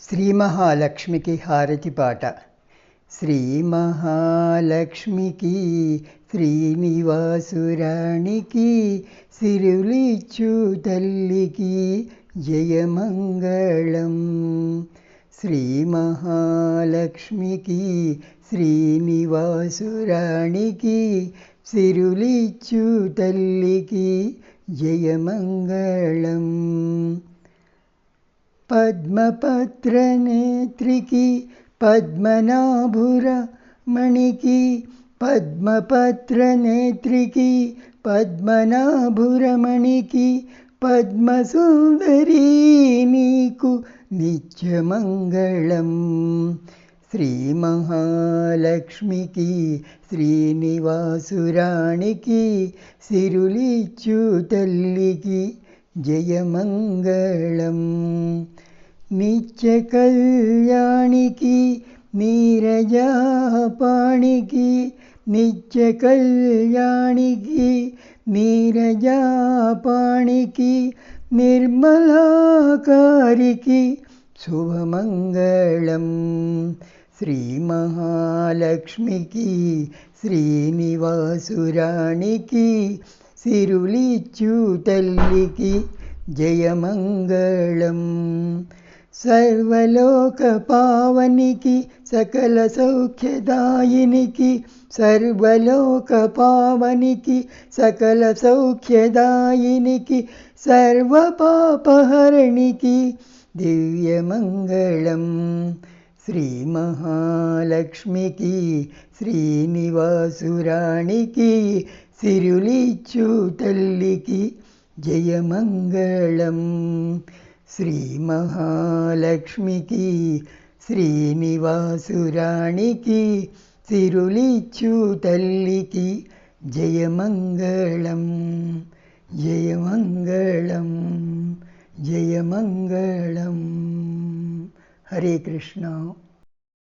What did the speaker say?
శ్రీ మహాలక్ష్మికి హారతి పాట. శ్రీ మహాలక్ష్మికి శ్రీనివాసురాణికి సిరులిచ్చు తల్లికి జయమంగళం. శ్రీ మహాలక్ష్మికి శ్రీనివాసురాణికి సిరులిచ్చు తల్లికి జయమంగళం. పద్మపత్రనేత్రికి పద్మనాభురమణికి పద్మపత్రనేత్రికి పద్మనాభురమణికి పద్మసుందరీ నీకు నిత్యమంగళం. శ్రీ మహాలక్ష్మికి శ్రీనివాసురాణికి సిరులిచ్చు తల్లికి జయమంగళం. నిత్య కళ్యాణికి నీరజాపాణికి నిత్య కళ్యాణికి నీరజాపాణికి నిర్మలాకారికి శుభమంగళం. శ్రీ మహాలక్ష్మికి శ్రీనివాసురాణికి సిరులిచ్చు తల్లికి జయమంగళం. సర్వలోక పావనికి సకల సౌఖ్యదాయినికి సర్వలోక పావనికి సకల సౌఖ్యదాయినికి సర్వపాపహరణికి దివ్యమంగళం. శ్రీ మహాలక్ష్మికి శ్రీనివాసురాణికి సిరులిచ్చు తల్లికి జయమంగళం. శ్రీ మహాలక్ష్మికి శ్రీనివాసురాణికి సిరులిచ్చు తల్లికి జయమంగళం. జయమంగళం జయమంగళం. హరే కృష్ణ.